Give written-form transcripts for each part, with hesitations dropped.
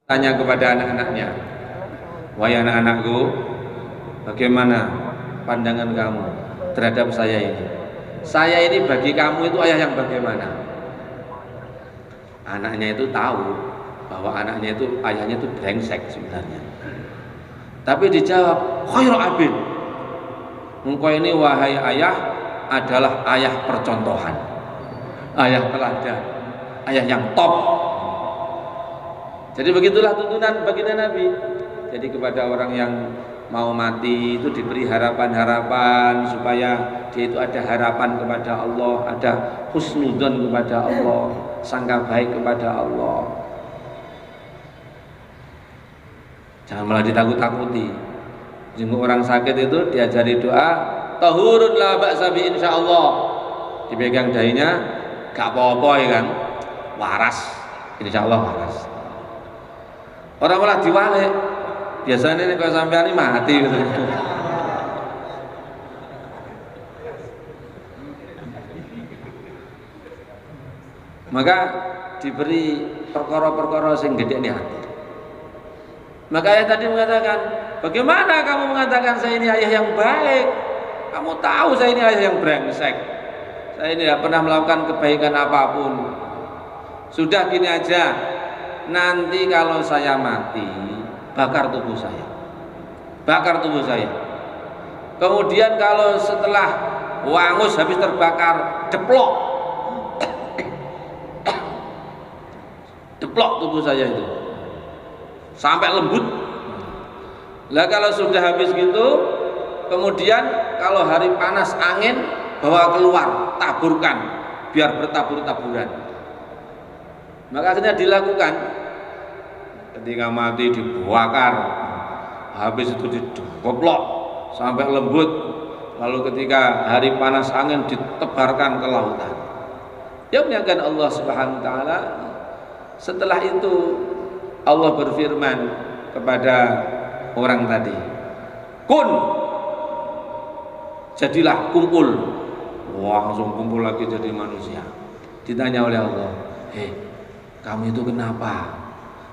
Tanya kepada anak-anaknya, wahai anak-anakku, bagaimana pandangan kamu terhadap saya ini? Saya ini bagi kamu itu ayah yang bagaimana? Anaknya itu tahu bahwa anaknya itu ayahnya itu brengsek sebenarnya. Tapi dijawab, khairul abin. Engkau ini wahai ayah adalah ayah percontohan, ayah teladan, ayah yang top. Jadi begitulah tuntunan baginda Nabi. Jadi kepada orang yang mau mati itu diberi harapan-harapan supaya dia itu ada harapan kepada Allah, ada husnudzon kepada Allah, sangka baik kepada Allah. Jangan malah ditakut-takuti. Jenguk orang sakit itu diajari doa, tahurun la ba'sa bi insyaallah. Dipegang dahinya, gak apa-apa ya kan, waras, insyaallah waras. Orang malah diwalik. Biasanya nih kalau sampean ini mati gitu. Maka diberi perkara-perkara sing gede nih hati. Maka ayah tadi mengatakan, bagaimana kamu mengatakan saya ini ayah yang baik? Kamu tahu saya ini ayah yang brengsek. Saya ini tidak pernah melakukan kebaikan apapun. Sudah gini aja, nanti kalau saya mati, bakar tubuh saya. Bakar tubuh saya. Kemudian kalau setelah wangus habis terbakar, deplok. Deplok tubuh saya itu. Sampai lembut. Lah kalau sudah habis gitu, kemudian kalau hari panas angin bawa keluar, taburkan biar bertabur-taburan. Maka akhirnya dilakukan. Ketika mati dibakar, habis itu dikoplok sampai lembut. Lalu ketika hari panas angin ditebarkan ke lautan. Ya muliakan Allah Subhanahu wa taala. Setelah itu Allah berfirman kepada orang tadi, kun, jadilah, kumpul. Wah, langsung kumpul lagi jadi manusia. Ditanya oleh Allah, kamu itu kenapa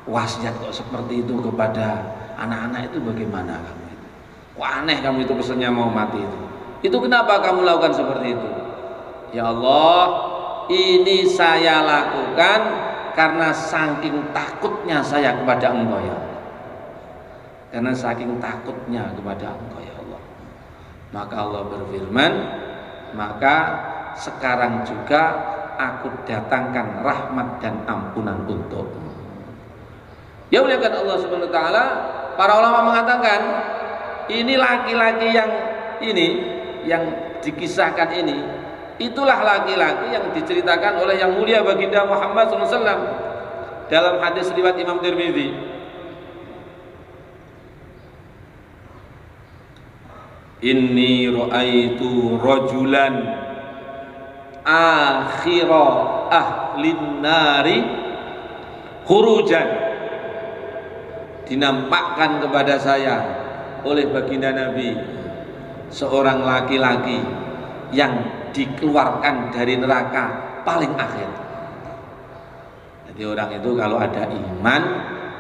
wasiat kok seperti itu kepada anak-anak itu, bagaimana kamu itu? Kok aneh kamu itu pesannya mau mati itu? Itu kenapa kamu lakukan seperti itu? Ya Allah, ini saya lakukan karena saking takutnya saya kepada Engkau ya Allah. Karena saking takutnya kepada Engkau ya Allah. Maka Allah berfirman, maka sekarang juga aku datangkan rahmat dan ampunan untukmu. Ya muliakan Allah Subhanahu wa taala, para ulama mengatakan ini laki-laki yang dikisahkan ini, itulah laki-laki yang diceritakan oleh yang mulia baginda Muhammad SAW dalam hadis riwayat Imam Tirmidzi. Inni ra'aitu rajulan akhira ahlin nari khurujan. Dinampakkan kepada saya oleh baginda Nabi seorang laki-laki yang dikeluarkan dari neraka paling akhir. Jadi orang itu kalau ada iman,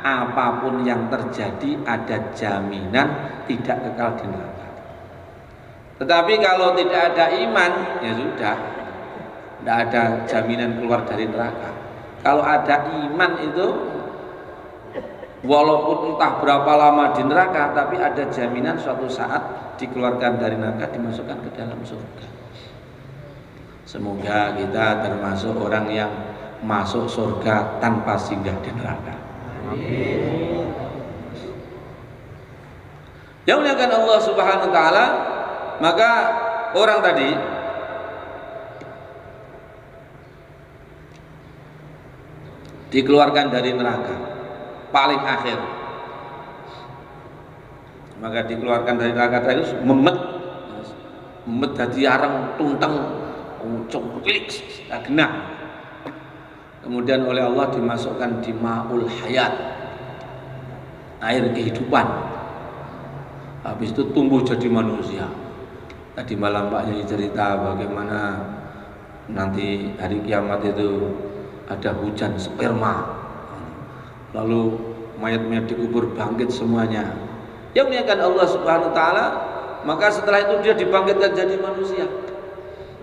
apapun yang terjadi ada jaminan tidak kekal di neraka. Tetapi kalau tidak ada iman, ya sudah, tidak ada jaminan keluar dari neraka. Kalau ada iman itu, walaupun entah berapa lama di neraka, tapi ada jaminan suatu saat dikeluarkan dari neraka, dimasukkan ke dalam surga. Semoga kita termasuk orang yang masuk surga tanpa singgah di neraka. Amin. Ya muliakan Allah Subhanahu wa taala, maka orang tadi dikeluarkan dari neraka paling akhir. Maka dikeluarkan dari neraka tadi memet dadi areng tunteng coklik genah. Kemudian oleh Allah dimasukkan di ma'ul hayat, air kehidupan. Habis itu tumbuh jadi manusia. Tadi malam Pak Yai cerita bagaimana nanti hari kiamat itu ada hujan sperma. Lalu mayat-mayat dikubur bangkit semuanya. Yang muliakan Allah Subhanahu wa taala, maka setelah itu dia dibangkitkan jadi manusia.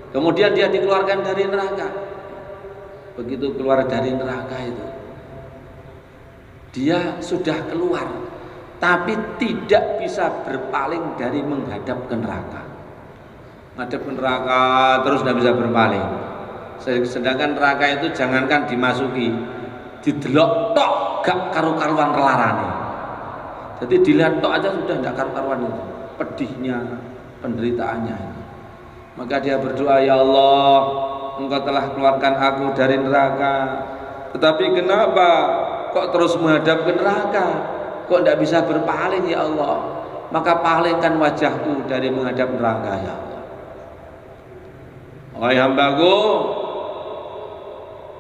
Kemudian dia dikeluarkan dari neraka. Begitu keluar dari neraka itu, dia sudah keluar, tapi tidak bisa berpaling dari menghadap ke neraka. Menghadap ke neraka terus tidak bisa berpaling. Sedangkan neraka itu jangankan dimasuki, didelok tok gak karu-karuan kelarane. Jadi dilihat tok aja sudah tidak karu-karuan itu, pedihnya, penderitaannya itu. Maka dia berdoa, ya Allah, Engkau telah keluarkan aku dari neraka, tetapi kenapa kok terus menghadap ke neraka? Kok tidak bisa berpaling ya Allah? Maka palingkan wajahku dari menghadap neraka ya Allah. Wahai hambaku,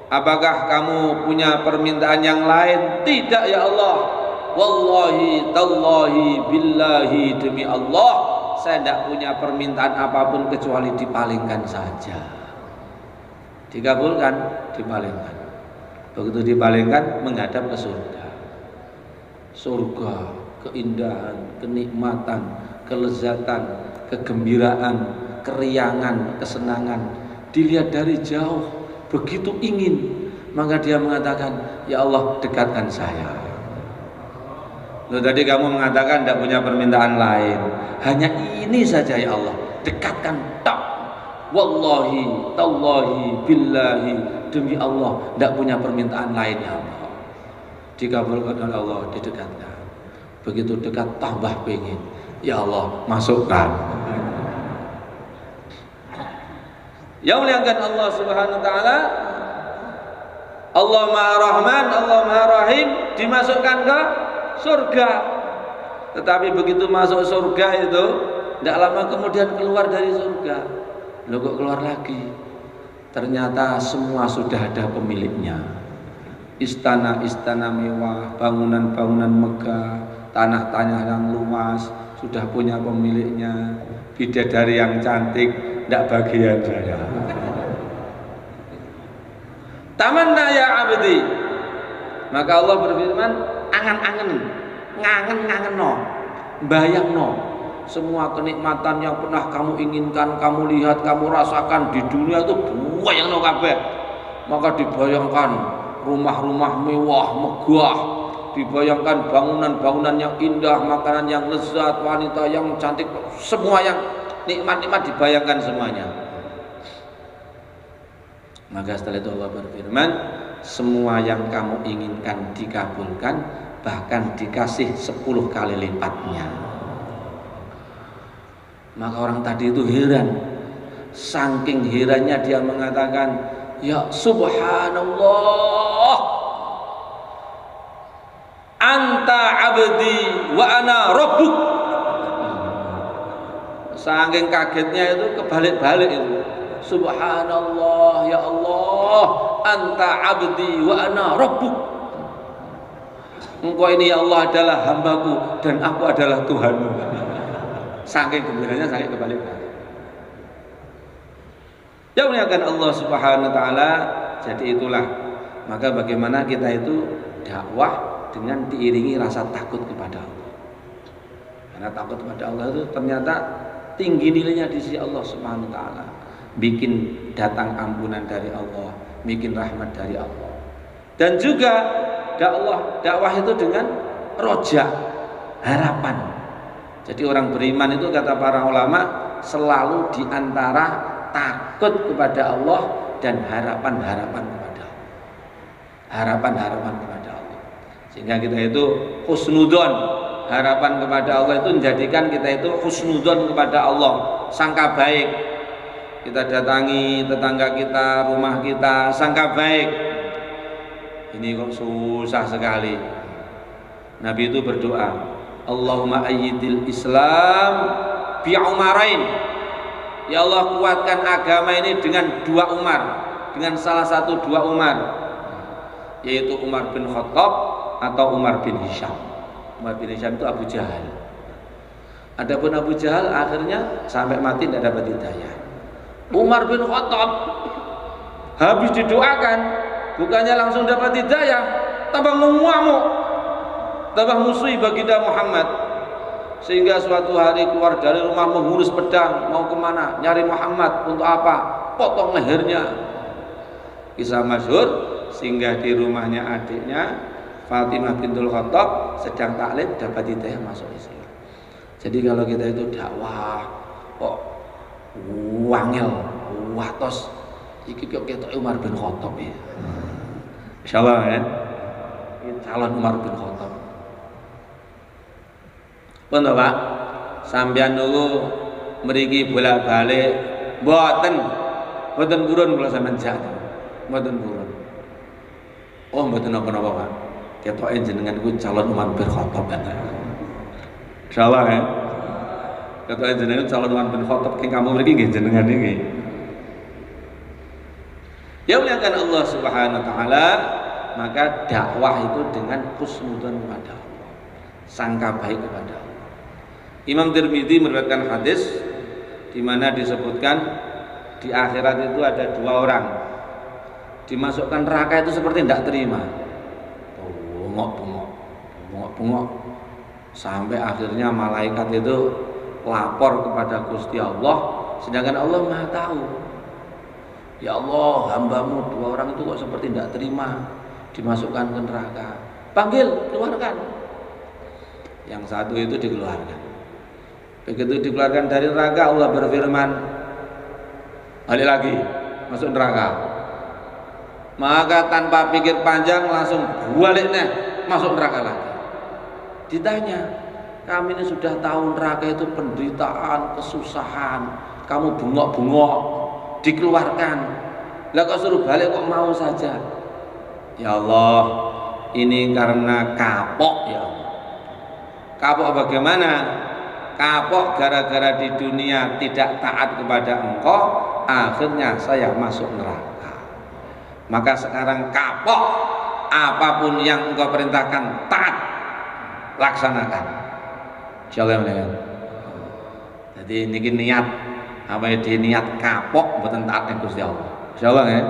apakah kamu punya permintaan yang lain? Tidak ya Allah. Wallahi tallahi billahi, demi Allah saya tidak punya permintaan apapun kecuali dipalingkan saja. Dikabulkan, dipalingkan. Begitu dipalingkan menghadap ke surga. Surga, keindahan, kenikmatan, kelezatan, kegembiraan, keriangan, kesenangan dilihat dari jauh, begitu ingin, maka dia mengatakan, ya Allah dekatkan saya. Loh, tadi kamu mengatakan tidak punya permintaan lain, hanya ini saja ya Allah, dekatkan tak. Wallahi tallahi billahi, demi Allah tidak punya permintaan lain ya Allah. Dikabulkan oleh Allah, didekatkan. Begitu dekat tambah pengen, ya Allah masukkan. Yang muliakan Allah Subhanahu wa taala, Allah Maha Rahman, Allah Maha Rahim, dimasukkan ke surga. Tetapi begitu masuk surga itu tidak lama kemudian keluar dari surga. Loh, kok keluar lagi? Ternyata semua sudah ada pemiliknya. Istana-istana mewah, bangunan-bangunan megah, tanah-tanah yang luas sudah punya pemiliknya. Bidadari yang cantik tidak bagian saya. Tamanna ya abdi. Maka Allah berfirman, angan-angen, ngangen-ngangen no, bayang no, semua kenikmatan yang pernah kamu inginkan, kamu lihat, kamu rasakan di dunia itu bayang no kabeh. Maka dibayangkan rumah-rumah mewah, megah, dibayangkan bangunan-bangunan yang indah, makanan yang lezat, wanita yang cantik, semua yang nikmat-nikmat dibayangkan semuanya. Maka setelah itu Allah berfirman, semua yang kamu inginkan dikabulkan, bahkan dikasih 10 kali lipatnya. Maka orang tadi itu heran, saking herannya dia mengatakan, ya subhanallah, anta abdi wa ana rabbuk. Saking kagetnya itu kebalik-balik itu. Subhanallah, ya Allah, anta abdi wa ana rabbuk. Engkau ini ya Allah adalah hambaku dan aku adalah Tuhanmu. Saking gembiranya, saking kebalik-balik. Ya muliakan Allah Subhanahu wa taala. Jadi itulah, maka bagaimana kita itu dakwah dengan diiringi rasa takut kepada Allah. Karena takut kepada Allah itu ternyata tinggi nilainya di sisi Allah Subhanahu wa taala. Bikin datang ampunan dari Allah, bikin rahmat dari Allah. Dan juga dakwah itu dengan roja, harapan. Jadi orang beriman itu kata para ulama selalu diantara takut kepada Allah dan harapan-harapan kepada Allah. Harapan-harapan kepada Allah. Sehingga kita itu husnudzon, harapan kepada Allah itu menjadikan kita itu husnudzon kepada Allah, sangka baik. Kita datangi tetangga kita, rumah kita, sangka baik. Ini kok susah sekali. Nabi itu berdoa, Allahumma ayyidil Islam bi umarain. Ya Allah, kuatkan agama ini dengan 2 Umar, dengan salah satu 2 Umar, yaitu Umar bin Khattab atau Umar bin Hisham. Umar bin Hisham itu Abu Jahal. Adapun Abu Jahal akhirnya sampai mati tidak dapat hidayah. Umar bin Khattab habis didoakan, bukannya langsung dapat hidayah, tambah ngamuk. tambah musuhi baginda Muhammad, sehingga suatu hari keluar dari rumah menghunus pedang, mau kemana? Nyari Muhammad. Untuk apa? Potong lehernya. Kisah masyhur, sehingga di rumahnya adiknya Fatimah bintul Khattab sedang taklim, dapat hidayah masuk Islam. Jadi kalau kita itu dakwah kok wangel, watos iki kok ketok Umar bin Khattab ya. Insyaallah ya. Ini calon Umar bin Khattab. Pun Pak, sampeyan niku mriki bolak-balik mboten purun kula sampeyan jak. Mboten purun. Oh, mboten napa-napa, Pak. Ketoke jenengan iku calon Umar bin Khattab kata. Insyaallah ya. Ketoke jenengan calon Umar bin Khattab king kamu mriki nggih jenengan iki. Ya muliakan Allah Subhanahu wa taala, maka dakwah itu dengan husnudzon kepada Allah, sangka baik kepada Allah. Imam Tirmidzi meriwayatkan hadis di mana disebutkan di akhirat itu ada dua orang dimasukkan neraka itu seperti tidak terima, bengok sampai akhirnya malaikat itu lapor kepada Gusti Allah, sedangkan Allah Maha tahu. Ya Allah, hambamu dua orang itu kok seperti tidak terima dimasukkan ke neraka. Panggil, keluarkan. Yang satu itu dikeluarkan. Begitu dikeluarkan dari neraka, Allah berfirman, balik lagi masuk neraka. Maka tanpa pikir panjang langsung baliknya masuk neraka lagi. Ditanya, kami ini sudah tahu neraka itu penderitaan, kesusahan, kamu bengok-bengok, dikeluarkan. Lah kok suruh balik kok mau saja? Ya Allah, ini karena kapok ya Allah. Kapok bagaimana? Kapok gara-gara di dunia tidak taat kepada Engkau, akhirnya saya masuk neraka. Maka sekarang kapok, apapun yang Engkau perintahkan taat, laksanakan. Insyaallah ya. Jadi niki niat apa ya, niat kapok mboten taat Gusti Allah. Insyaallah ya.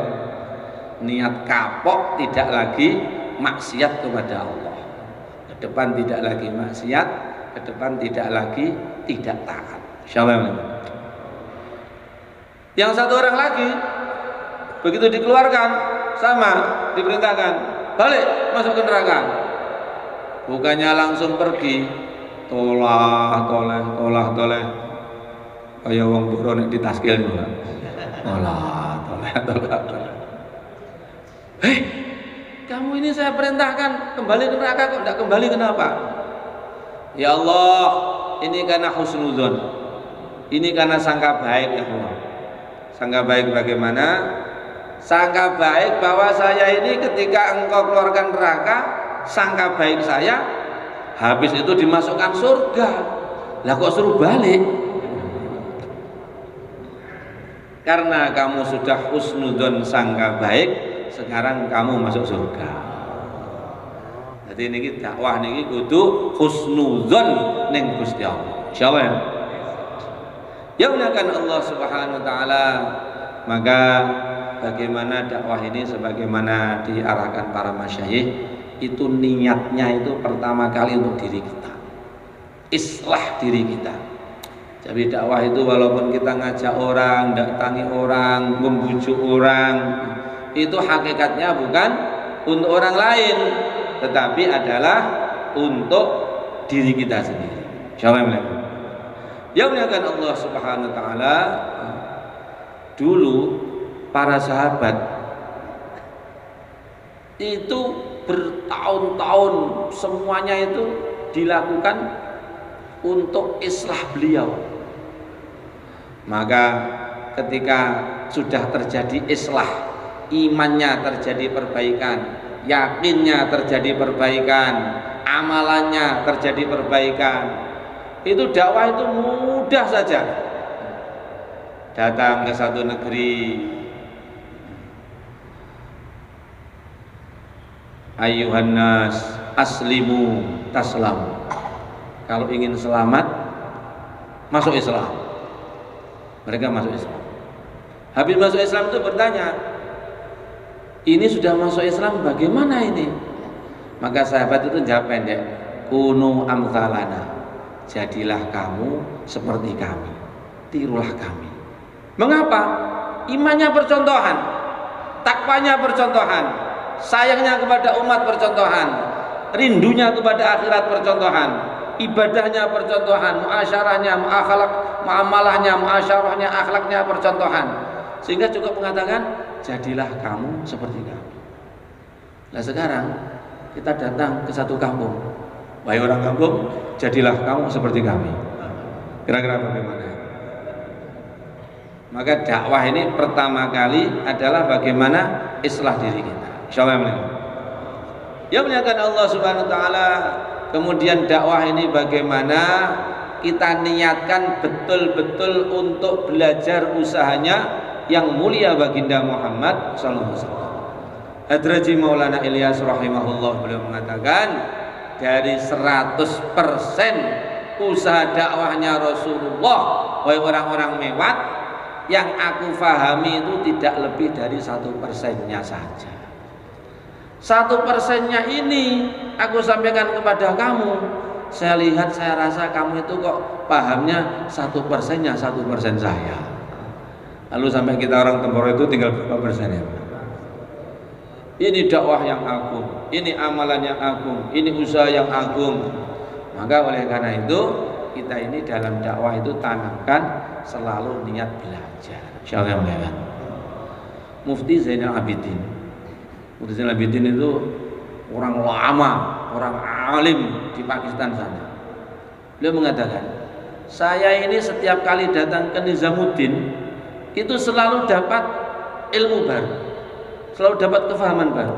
Niat kapok tidak lagi maksiat kepada Allah. Ke depan tidak lagi maksiat, ke depan tidak lagi tidak taat. Insyaallah. Yang satu orang lagi begitu dikeluarkan sama diperintahkan balik masuk ke neraka. Bukannya langsung pergi, tolah toleh. Kayak wong buruh nek ditaskil niku. Tolah. Hei, kamu ini saya perintahkan kembali ke neraka kok tidak kembali, kenapa? Ya Allah, ini karena husnudzon, ini karena sangka baik ya Allah. Sangka baik bagaimana? Sangka baik bahwa saya ini ketika Engkau keluarkan neraka, sangka baik saya habis itu dimasukkan surga. Lah kok suruh balik? Karena kamu sudah husnudzon sangka baik, sekarang kamu masuk surga. Jadi ini dakwah niki kudu husnudzon ning Gusti Allah. Insyaallah ya. Ya muliakan Allah Subhanahu wa taala. Maka bagaimana dakwah ini sebagaimana diarahkan para masyayikh, itu niatnya itu pertama kali untuk diri kita. Islah diri kita. Jadi dakwah itu walaupun kita ngajak orang, datangi orang, membujuk orang, itu hakikatnya bukan untuk orang lain, tetapi adalah untuk diri kita sendiri. Insyaallah. Ya muliakan Allah Subhanahu wa taala. Dulu para sahabat itu bertahun-tahun semuanya itu dilakukan untuk islah beliau. Maka ketika sudah terjadi islah, imannya terjadi perbaikan, yakinnya terjadi perbaikan, amalannya terjadi perbaikan, itu dakwah itu mudah saja. Datang ke satu negeri, ayyuhan nas aslimu taslam. Kalau ingin selamat, masuk Islam. Mereka masuk Islam. Habis masuk Islam itu bertanya, ini sudah masuk Islam bagaimana ini? Maka sahabat itu jawab pendek, kunu amthalana, jadilah kamu seperti kami, tirulah kami. Mengapa? Imannya percontohan, takwanya percontohan, sayangnya kepada umat percontohan, rindunya kepada akhirat percontohan, ibadahnya percontohan, muasyarahnya, muamalahnya, muasyarahnya, akhlaknya percontohan. Sehingga cukup mengatakan jadilah kamu seperti kami. Nah sekarang kita datang ke satu kampung, wahai orang kampung, jadilah kamu seperti kami. Kira-kira bagaimana? Maka dakwah ini pertama kali adalah bagaimana islah diri kita. Insyaallah. Ya muliakan Allah Subhanahu wa taala. Kemudian dakwah ini bagaimana kita niatkan betul-betul untuk belajar usahanya yang mulia baginda Muhammad sallallahu alaihi wasallam. Hadraji Maulana Ilyas rahimahullah beliau mengatakan dari 100% usaha dakwahnya Rasulullah, wahai orang-orang mewat, yang aku fahami itu tidak lebih dari 1%-nya saja. 1%-nya ini aku sampaikan kepada kamu. Saya lihat, saya rasa kamu itu kok pahamnya 1%-nya 1% saya. Lalu sampai kita orang Temporo itu tinggal berapa persen ya? Ini dakwah yang agung, ini amalan yang agung, ini usaha yang agung. Maka oleh karena itu kita ini dalam dakwah itu tanamkan selalu niat belajar. Insyaallah ya. Mufti Zainal Abidin. Mufti Zainal Abidin itu orang lama, orang alim di Pakistan sana. Beliau mengatakan, saya ini setiap kali datang ke Nizamuddin itu selalu dapat ilmu baru, selalu dapat kefahaman baru.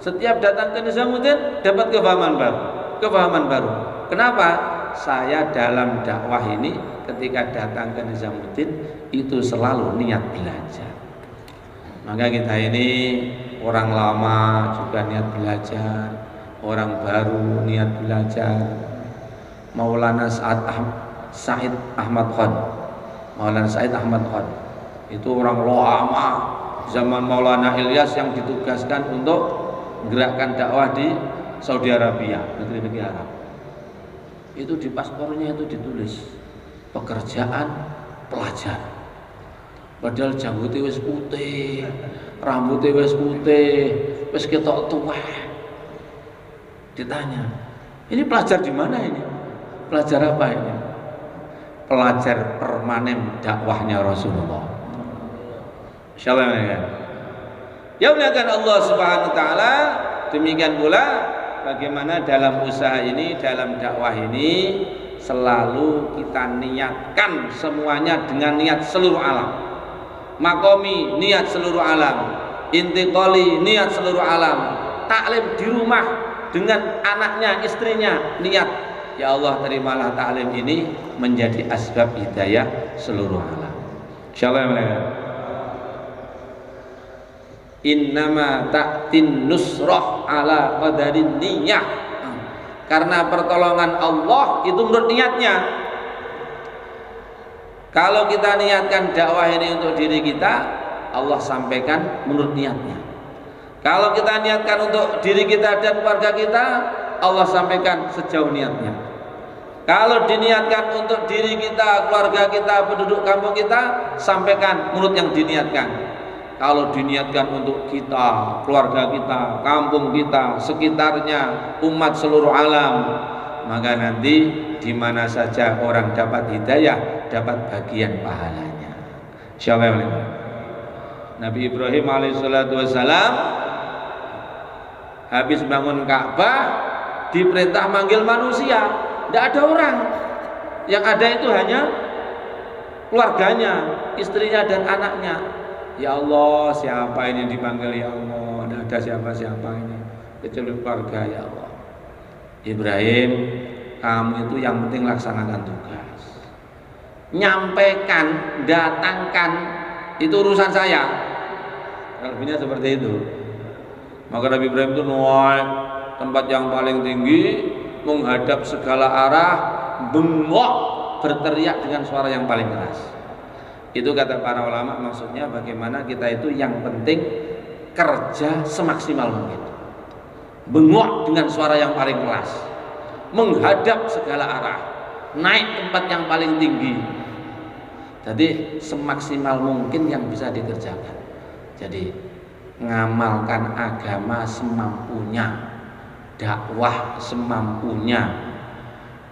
Setiap datang ke Nizamuddin dapat kefahaman baru. Kenapa? Saya dalam dakwah ini ketika datang ke Nizamuddin itu selalu niat belajar. Maka kita ini orang lama juga niat belajar, orang baru niat belajar. Maulana Said Ahmad Khan, Maulana Said Ahmad Khan itu orang lama zaman Maulana Ilyas yang ditugaskan untuk menggerakkan dakwah di Saudi Arabia, negeri-negeri Arab. Itu di paspornya itu ditulis pekerjaan pelajar. Padahal janggutnya wis putih, rambutnya wis putih, wis ketok tuwek. Ditanya, ini pelajar di mana ini? Pelajar apa ini? Pelajar permanen dakwahnya Rasulullah. Insyaallah ya. Ya muliakan Allah Subhanahu wa taala, demikian pula bagaimana dalam usaha ini, dalam dakwah ini selalu kita niatkan semuanya dengan niat seluruh alam. Makomi niat seluruh alam, intiqali niat seluruh alam, taklim di rumah dengan anaknya, istrinya niat, ya Allah terimalah taklim ini menjadi asbab hidayah seluruh alam. Insyaallah ya. Innama ta'tin nusrah ala qadarin niyah. Karena pertolongan Allah itu menurut niatnya. Kalau kita niatkan dakwah ini untuk diri kita, Allah sampaikan menurut niatnya. Kalau kita niatkan untuk diri kita dan keluarga kita, Allah sampaikan sejauh niatnya. Kalau diniatkan untuk diri kita, keluarga kita, penduduk kampung kita, sampaikan menurut yang diniatkan. Kalau diniatkan untuk kita, keluarga kita, kampung kita, sekitarnya, umat seluruh alam, maka nanti di mana saja orang dapat hidayah, dapat bagian pahalanya. Insyaallah. Nabi Ibrahim alaihissalatu wassalam habis bangun Ka'bah diperintah manggil manusia, tidak ada orang, yang ada itu hanya keluarganya, istrinya dan anaknya. Ya Allah, siapa ini dipanggil ya Allah? Tidak ada siapa-siapa ini kecuali keluarga ya Allah. Ibrahim, kamu itu yang penting laksanakan tugas. Nyampaikan, datangkan itu urusan saya. Lebihnya seperti itu. Maka Nabi Ibrahim itu naik tempat yang paling tinggi, menghadap segala arah, bengok, berteriak dengan suara yang paling keras. Itu kata para ulama, maksudnya bagaimana kita itu yang penting kerja semaksimal mungkin, bengok dengan suara yang paling keras. menghadap segala arah, naik tempat yang paling tinggi. Jadi semaksimal mungkin yang bisa dikerjakan. Jadi ngamalkan agama semampunya, dakwah semampunya.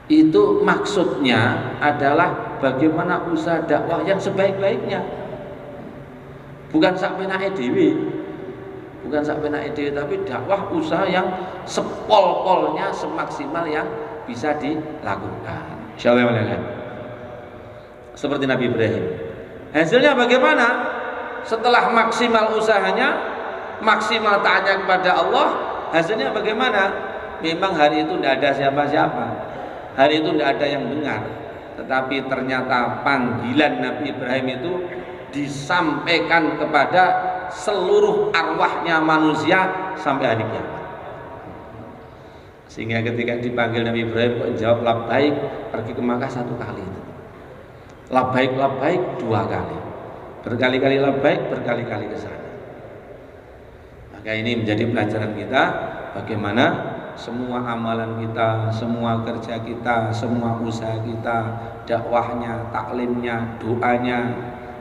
Itu maksudnya adalah bagaimana usaha dakwah yang sebaik-baiknya. Bukan sak penake dhewe. Bukan sak penake dhewe, tapi dakwah usaha yang sepol-polnya, semaksimal yang bisa dilakukan. Insyaallah. Seperti Nabi Ibrahim. Hasilnya bagaimana? Setelah maksimal usahanya, maksimal taatnya kepada Allah, hasilnya bagaimana? Memang hari itu tidak ada siapa-siapa. Hari itu tidak ada yang dengar. Tetapi ternyata panggilan Nabi Ibrahim itu disampaikan kepada seluruh arwahnya manusia sampai hari kiamat. Sehingga ketika dipanggil Nabi Ibrahim kok jawab labbaik, pergi ke Makkah 1 kali. Labbaik 2 kali. Berkali-kali labbaik, berkali-kali ke sana. Maka ini menjadi pelajaran kita bagaimana semua amalan kita, semua kerja kita, semua usaha kita, dakwahnya, taklimnya, doanya,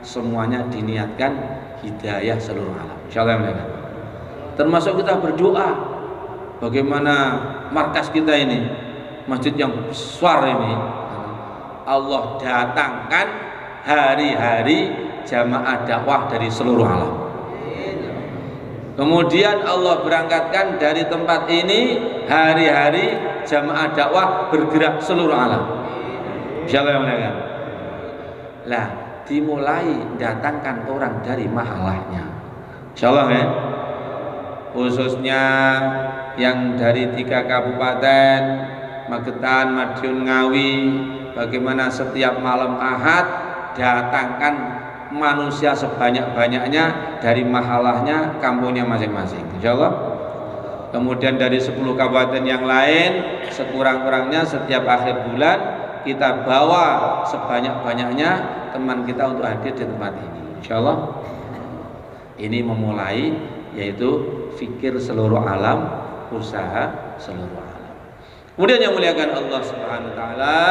semuanya diniatkan hidayah seluruh alam. Insyaallah. Termasuk kita berdoa bagaimana markas kita ini, masjid yang besar ini, Allah datangkan hari-hari jamaah dakwah dari seluruh alam. Kemudian Allah berangkatkan dari tempat ini hari-hari jamaah dakwah bergerak seluruh alam. Insyaallah. Lah, dimulai datangkan orang dari mahalahnya. Insyaallah ya. Khususnya yang dari 3 kabupaten Magetan, Madiun, Ngawi, bagaimana setiap malam Ahad datangkan manusia sebanyak-banyaknya dari mahalahnya, kampungnya masing-masing. Insyaallah. Kemudian dari 10 kabupaten yang lain sekurang-kurangnya setiap akhir bulan kita bawa sebanyak-banyaknya teman kita untuk hadir di tempat ini. Insyaallah. Ini memulai yaitu fikir seluruh alam, usaha seluruh alam. Kemudian yang muliakan Allah Subhanahu wa taala,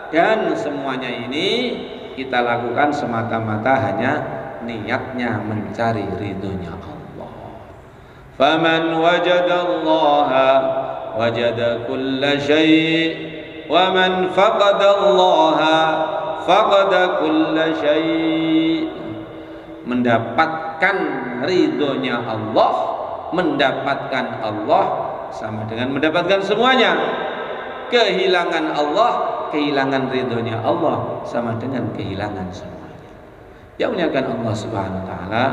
dan semuanya ini kita lakukan semata-mata hanya niatnya mencari ridhonya Allah. Faman wajadallaha wajada kulla syai' wa man faqadallaha faqada kulla syai'. Mendapatkan ridhonya Allah, mendapatkan Allah sama dengan mendapatkan semuanya. Kehilangan Allah, kehilangan ridhonya Allah sama dengan kehilangan semuanya. Ya muliakan Allah Subhanahu wa taala,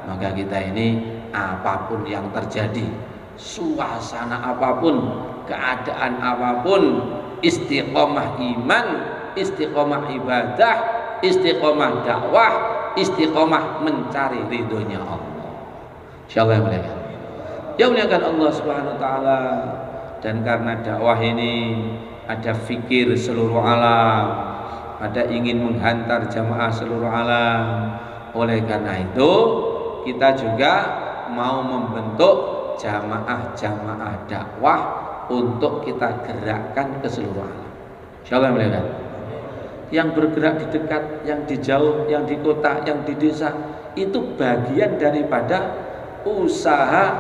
maka kita ini apapun yang terjadi, suasana apapun, keadaan apapun, istiqomah iman, istiqomah ibadah, istiqomah dakwah, istiqomah mencari ridhonya Allah. Insyaallah ya muliakan Allah Subhanahu wa taala. Dan karena dakwah ini ada fikir seluruh alam, ada ingin menghantar jamaah seluruh alam. Oleh karena itu kita juga mau membentuk jamaah-jamaah dakwah untuk kita gerakkan ke seluruh alam. Insyaallah melihat yang bergerak di dekat, yang di jauh, yang di kota, yang di desa, itu bagian daripada usaha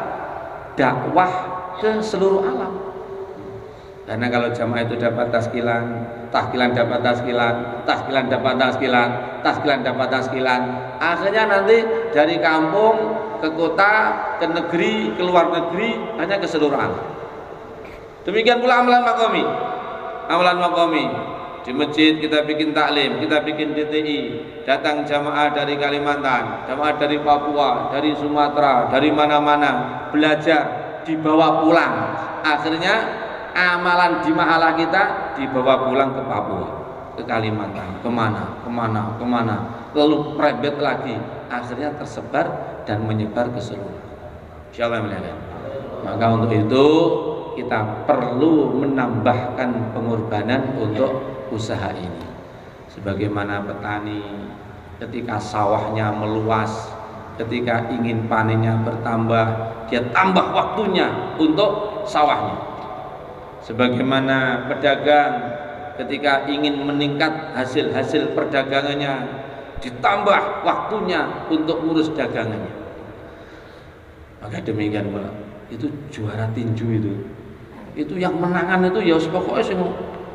dakwah ke seluruh alam. Karena kalau jamaah itu dapat taskilan, tahkilan dapat taskilan, taskilan dapat taskilan, taskilan dapat taskilan, akhirnya nanti dari kampung ke kota, ke negeri, ke luar negeri, hanya ke seluruh alam. Demikian pula amalan makomi. Amalan makomi di masjid kita bikin taklim, kita bikin DTI, datang jamaah dari Kalimantan, jamaah dari Papua, dari Sumatera, dari mana-mana, belajar, dibawa pulang. Akhirnya amalan di mahalah kita dibawa pulang ke Papua, ke Kalimantan, kemana, lalu private lagi, akhirnya tersebar dan menyebar ke seluruh. Insyaallah melihat. Maka untuk itu kita perlu menambahkan pengorbanan untuk usaha ini. Sebagaimana petani ketika sawahnya meluas, ketika ingin panennya bertambah, dia tambah waktunya untuk sawahnya. Sebagaimana pedagang ketika ingin meningkat hasil-hasil perdagangannya, ditambah waktunya untuk ngurus dagangannya. Maka demikian pula itu juara tinju itu yang menangan itu ya pokoknya sing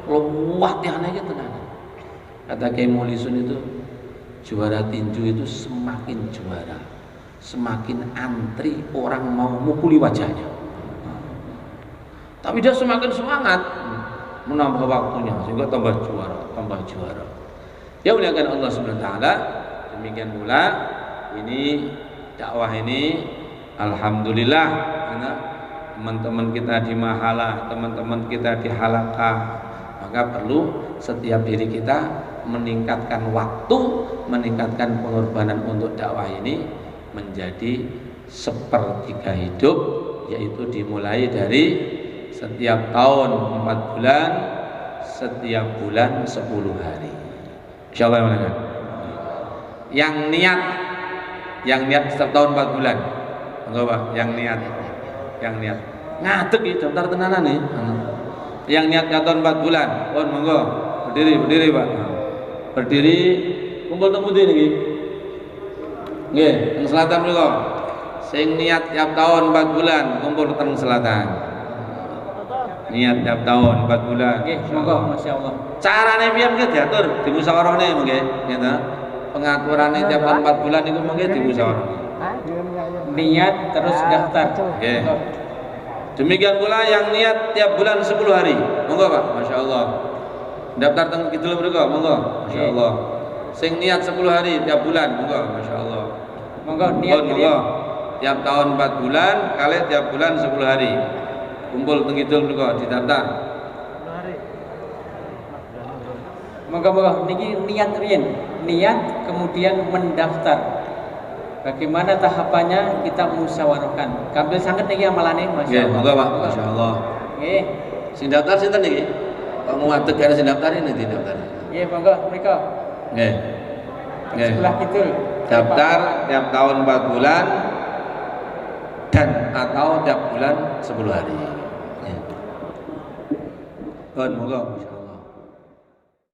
luwah tiane iki tenan. Kata Kiai Maulisun itu juara tinju itu semakin juara, semakin antri orang mau mukuli wajahnya. Tapi dia semakin semangat menambah waktunya sehingga tambah juara. Ya muliakan Allah Subhanahu wa taala. Demikian pula ini dakwah ini alhamdulillah karena teman-teman kita di mahalah, teman-teman kita di halaqah, maka perlu setiap diri kita meningkatkan waktu, meningkatkan pengorbanan untuk dakwah ini menjadi sepertiga hidup, yaitu dimulai dari setiap tahun 4 bulan, setiap bulan 10 hari. Insyaallah ya. Yang niat setiap tahun 4 bulan. Enggak Pak, yang niat. Ngadeg iki daftar tenanan nih. Yang niat tahun 4 bulan. Pun monggo. Berdiri Pak. Berdiri kumpul temu ndi niki. Nggih, teng selatan mriku. Sing niat tiap tahun 4 bulan kumpul teng selatan. Niat tiap tahun 4 bulan. Nggih, monggo masyaallah. Carane piye mengke diatur di musyawarahne mengke, ngene. Pengaturane tiap tahun 4 bulan iku mengke di musyawarah. Niat terus daftar. Nggih. Demikian pula yang niat tiap bulan 10 hari. Monggo Pak, masyaallah. Daftar teng kidul mriku, monggo. Masyaallah. Sing niat 10 hari tiap bulan, monggo, masyaallah. Monggo niat monggo. Tiap tahun 4 bulan kali tiap bulan 10 hari. Kumpul teng kidul mriku didaftar. Monggo niki niat riyen. Niat kemudian mendaftar. Bagaimana tahapannya kita musyawarahkan. Kambil sanget niki amalane masyaallah. Nggih, monggo Pak, masyaallah. Nggih. Sing daftar sinten niki? Pak Muwadeg karo sing daftar ini didaftar. Nggih, monggo mriko. Nggih. Nggih. Sebelah kidul. Daftar tiap tahun 4 bulan dan atau tiap bulan 10 hari. Monggo.